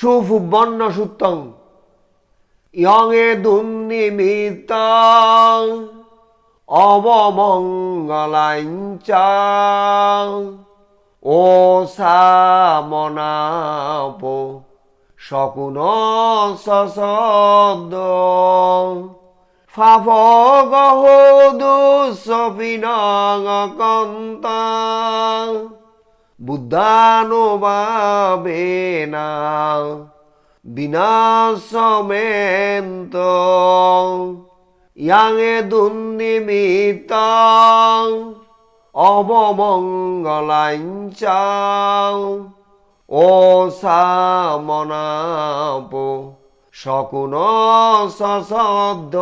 সুবর্ণ সুত্তং ইয়ঙে দুর্নিমিত্তং অবমঙ্গলাঞ্চ ও সামনাপ শকুন সশব্দ ফাফগহ দুঃসপিনকন্তা বুদ্ধানুভাবেনা বিনাশমেন্ত ইয়াঙে দুর্নিমিত্তং অবমঙ্গলাঞ্চ ও সামনাপ শকুন সশব্দ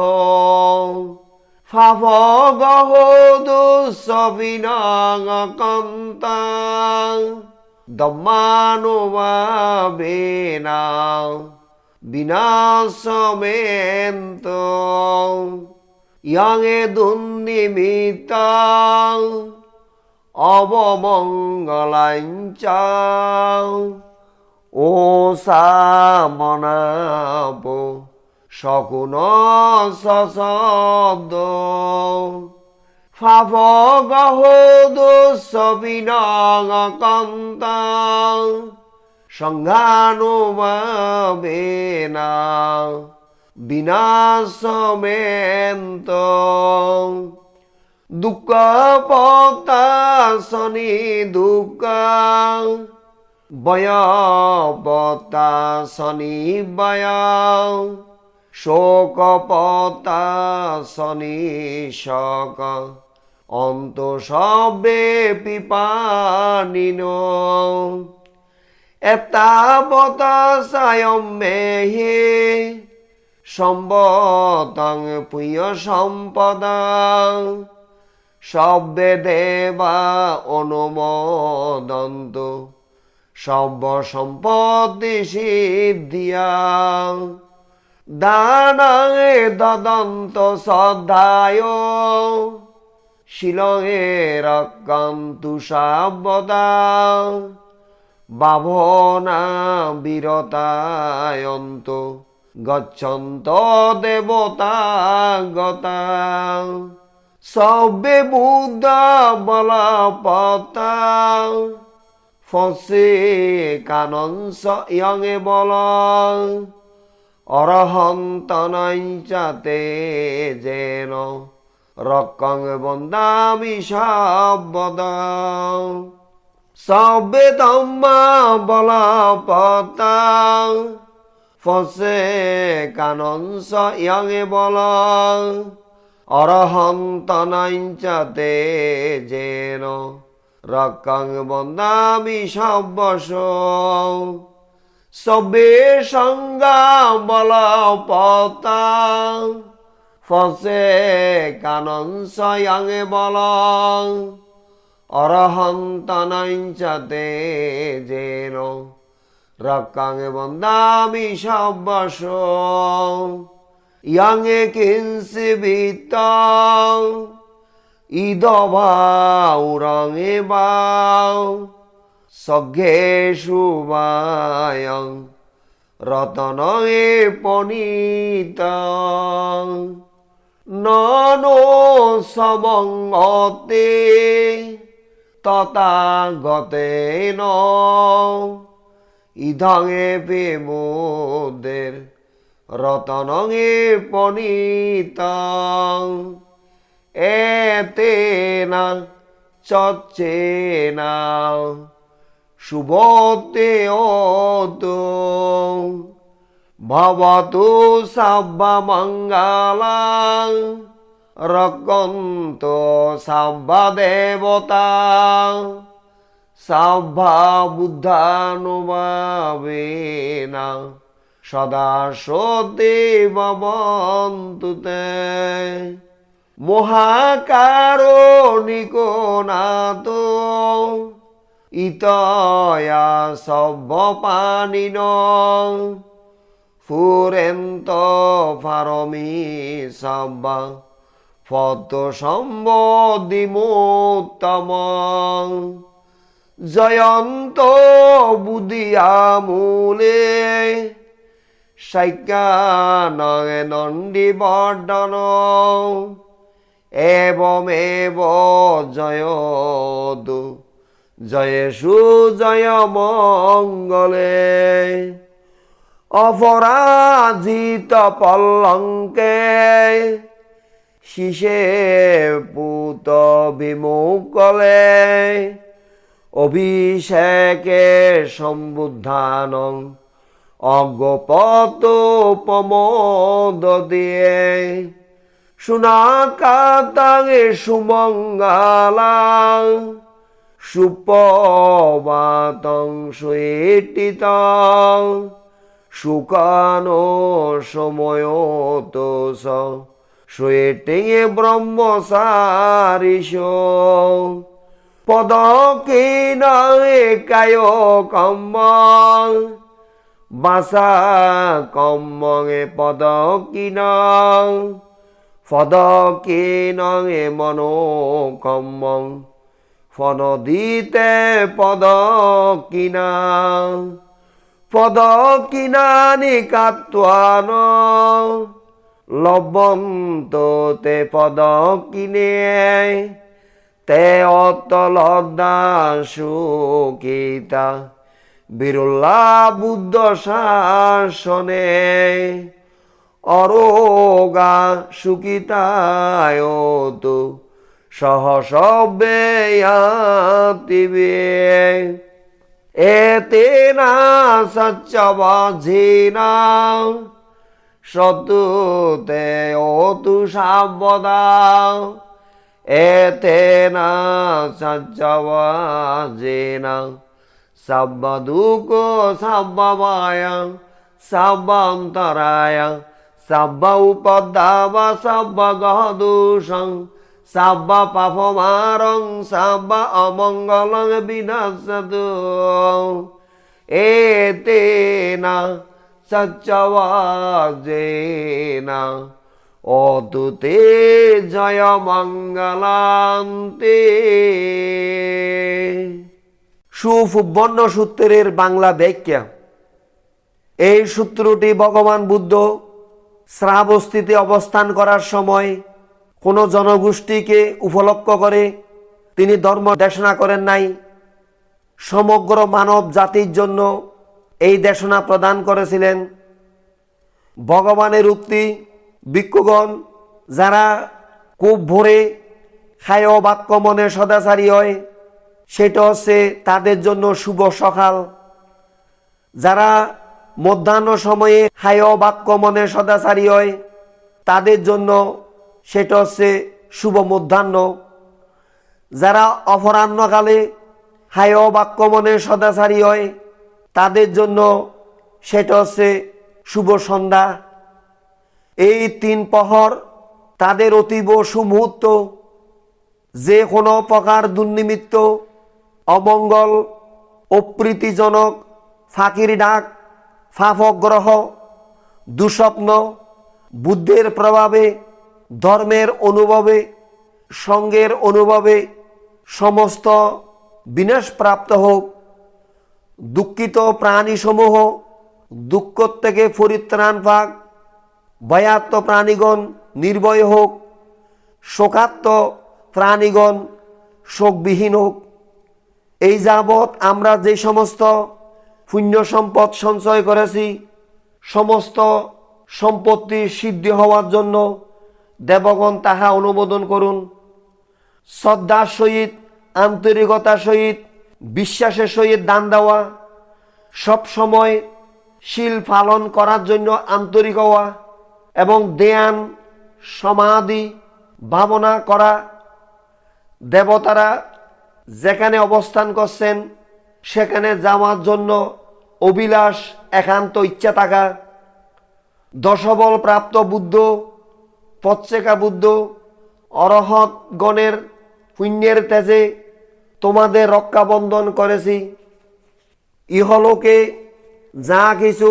ফাফগহ দুঃসপিনকন্তা দম্মানুভাবেনা বিনাশমেন্ত ইয়াঙে দুর্নিমিত্তং অবমঙ্গলাঞ্চ ও সামনাপ শকুন সশব্দ ফাফগহ দুঃসপিনকন্তা সংঘানুভাবেনা বিনাশমেন্ত দুঃখপতাশনি দুঃখ ভয়পতাশনি ভয় শোকপতাশনি শোক অন্ত সবে পিপানিন এতাবতাসায়ম মেহি সম্বতং পুয় সম্পদাং সব্বে দেবা অনুমোদন্ত সব্য সম্পত্তি সিদ্ধিয়া দানায়ে দদন্ত শ্রদ্ধায় শিলঙে রক্ষন্তু সাবদা বাভনা বিরতায়ন্ত গচ্ছন্ত দেবতা গতা সবে বুদ্ধ বলপতা ফসে কানংস ইয়ঙে বল অরহন্তনঞ্চতে যেন রক্ষং বন্দামি সব্বদা সবে ধম্মা বলপতা ফসে কানংস ইয়ঙে বল অরহন্তনঞ্চতে যেন রক্ষং বন্দামি সব্বশ সবে সংজ্ঞা বলপতা ফসে কানংস ইয়ঙে বল অরহন্তনঞ্চতে যেন রক্ষং বন্দামি সব্বশ ইয়াঙে কিঞ্চিবিত্তং ইদভাউরঙে বাও সজ্ঞেষু বায়ং রতনঙে পনীতং ননো সমঙ্গতে তথাগতেন ইদঙে বিমুদের রতনঙে পনীতং এতেনা চচ্চেনা শুভতে ওতো ভবতু সব্বমঙ্গলাং রক্ষন্তু সব্বদেবতা সব্বা বুদ্ধানুভাবেনা সদা সত্যি ভবন্তু তে মহাকারণিকো নাতো ইতয়া সব্বপানিন ফুরেন্ত পারমি সব্বা ফত সম্বদিমুত্তম জয়ন্ত বুদ্ধিয়ামূলে সাইকানয়ে নন্দী বর্ধন এবমেব জয়তু জয়েষু জয় মঙ্গলে অপরাজিত পল্লঙ্কে শিশে পুত বিমুকলে অভিষেকে সম্বুদ্ধানং অজ্ঞপত প্রমোদ দিয়ে সুনাকাতাঙে সুমঙ্গলাং সুপ্রভাতং সুইটিতং সুকানো সময়োতস সুইটিঙে ব্রহ্মচারিষ পদকিনায়ে কায় কম্মং বাসা কম্মঙে পদকিনং ফদকিনঙে মনোকম্মং ফনদিতে পদকিনাং পদকিনানি কাত্বান লবন্ত তে পদকিনে তে অতলদ্দা সুকিতা বিরলা বুদ্ধ শাসনে অরোগা সুকিতায় তো সহসব্যয়াতিবে এতেনা সচ্চবাঝিনা সতুতে অতু সাবদা এতেনা সচ্চবাঝিনা সাব্বাদুক সাব্বাবায়া সাব্বান্তরায়া সাব্বা উপদ্দাবা সাব্বা গহদূষং সাব্বা পাপমারং সাব্বা অমঙ্গলং বিনাশতু এতেনা সচ্চবাজেনা অতুতে জয় মঙ্গলান্তে। সুবর্ণ সূত্রের বাংলা ব্যাখ্যা। এই সূত্রটি ভগবান বুদ্ধ শ্রাবস্তিতে অবস্থান করার সময় কোন জনগোষ্ঠীকে উপলক্ষ করে তিনি ধর্ম দেশনা করেন নাই, সমগ্র মানব জাতির জন্য এই দেশনা প্রদান করেছিলেন। ভগবানের উক্তি, ভিক্ষুগণ যারা খুব ভোরে খায় বাক্য মনে সদাচারী হয় সেটা হচ্ছে তাদের জন্য শুভ সকাল। যারা মধ্যাহ্ন সময়ে খায় বাক্য মনে সদাচারী হয় তাদের জন্য সেটা হচ্ছে শুভ মধ্যাহ্ন। যারা অপরাহ্নকালে খায় বাক্য মনে সদাচারী হয় তাদের জন্য সেটা হচ্ছে শুভ সন্ধ্যা। এই তিন প্রহর তাদের অতীব সুমুহূর্ত। যে কোনো প্রকার দুর্নিমিত্ত, অমঙ্গল, অপ্রীতিজনক, ফাঁকির ডাক, ফাফগ্রহ, দুঃস্বপ্ন, বুদ্ধের প্রভাবে, ধর্মের অনুভবে, সঙ্গের অনুভবে সমস্ত বিনাশপ্রাপ্ত হোক। দুঃখিত প্রাণীসমূহ দুঃখ থেকে পরিত্রাণ পাক। ভয়ার্ত প্রাণীগণ নির্ভয় হোক। শোকার্ত প্রাণীগণ শোকবিহীন হোক। এই যাবৎ আমরা যে সমস্ত পুণ্য সম্পদ সঞ্চয় করেছি সমস্ত সম্পত্তি সিদ্ধি হওয়ার জন্য দেবগণ তাহা অনুমোদন করুন। শ্রদ্ধার সহিত, আন্তরিকতার সহিত, বিশ্বাসের সহিত দান দেওয়া, সব সময় শীল পালন করার জন্য আন্তরিক হওয়া এবং ধ্যান সমাধি ভাবনা করা, দেবতারা যেখানে অবস্থান করছেন সেখানে যাওয়ার জন্য অভিলাষ একান্ত ইচ্ছা থাকা, দশবল প্রাপ্ত বুদ্ধ, পচ্চেকা বুদ্ধ, অরহৎ গণের পুণ্যের তেজে তোমাদের রক্ষাবন্ধন করেছি। ইহলোকে যা কিছু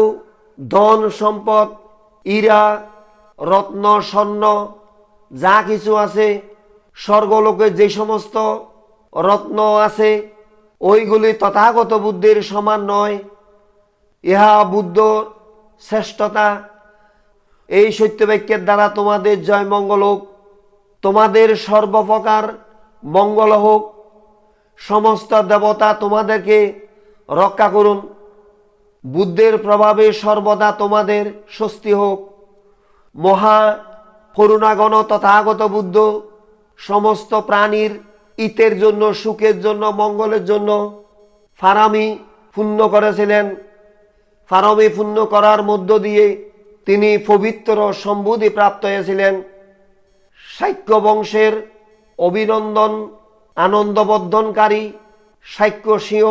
ধন সম্পদ, হীরা রত্ন স্বর্ণ যা কিছু আছে, স্বর্গলোকে যে সমস্ত রত্ন আছে ওইগুলি তথাগত বুদ্ধের সমান নয়, ইহা বুদ্ধ শ্রেষ্ঠতা। এই সত্যবাক্যের দ্বারা তোমাদের জয় মঙ্গল হোক, তোমাদের সর্বপ্রকার মঙ্গল হোক, সমস্ত দেবতা তোমাদেরকে রক্ষা করুন, বুদ্ধের প্রভাবে সর্বদা তোমাদের স্বস্তি হোক। মহা করুণাগণ তথাগত বুদ্ধ সমস্ত প্রাণীর হিতের জন্য, সুখের জন্য, মঙ্গলের জন্য ফারামি পূর্ণ করেছিলেন। ফারামি পূর্ণ করার মধ্য দিয়ে তিনি পবিত্র সম্বুদ্ধি প্রাপ্ত হয়েছিলেন। শাক্য বংশের অভিনন্দন আনন্দবর্ধনকারী শাক্য সিংহ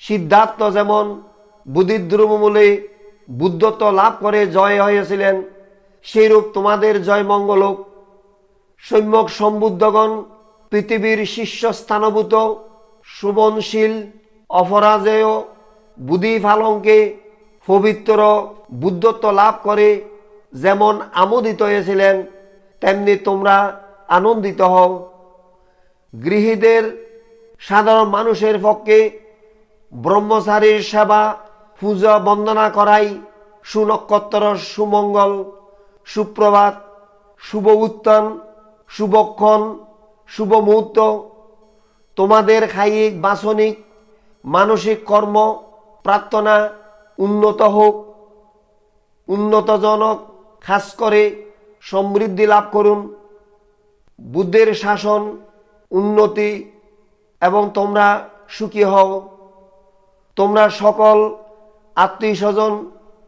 সিদ্ধার্থ যেমন বুদ্ধিদ্রুমূলে বুদ্ধত্ব লাভ করে জয় হয়েছিলেন, সেইরূপ তোমাদের জয় মঙ্গল হোক। সম্যক সম্বুদ্ধগণ পৃথিবীর শীর্ষস্থানভূত সুবনশীল অপরাজেয় বুদ্ধি ফালঙ্কে পবিত্র বুদ্ধত্ব লাভ করে যেমন আমোদিত হয়েছিলেন, তেমনি তোমরা আনন্দিত হও। গৃহীদের সাধারণ মানুষের পক্ষে ব্রহ্মচারীর সেবা পূজা বন্দনা করাই সুনক্ষত্র, সুমঙ্গল, সুপ্রভাত, শুভ উত্থান, শুভক্ষণ, শুভ মুহূর্ত। তোমাদের কায়িক বাসনিক মানসিক কর্ম প্রার্থনা উন্নত হোক, উন্নতজনক, খাস করে সমৃদ্ধি লাভ করুন। বুদ্ধের শাসন উন্নতি এবং তোমরা সুখী হও। তোমরা সকল আত্মীয় স্বজন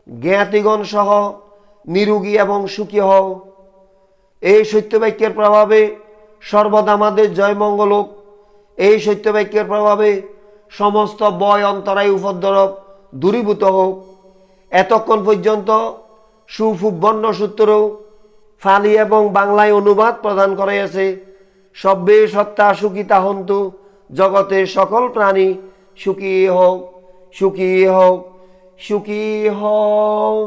জ্ঞাতিগণ সহ নিরোগী এবং সুখী হও। এই সত্যবাক্যের প্রভাবে সর্বদা আমাদের জয় মঙ্গল হোক। এই সত্যবাক্যের প্রভাবে সমস্ত ভয়, অন্তরায়, উপদ্রব দূরীভূত হোক। এতক্ষণ পর্যন্ত সুবর্ণ সূত্র ফালি এবং বাংলায় অনুবাদ প্রদান করা হয়েছে। সব্যে সত্তা সুখিতা হন্তু, জগতের সকল প্রাণী সুখী হোক, সুখী হোক, সুখী হোক।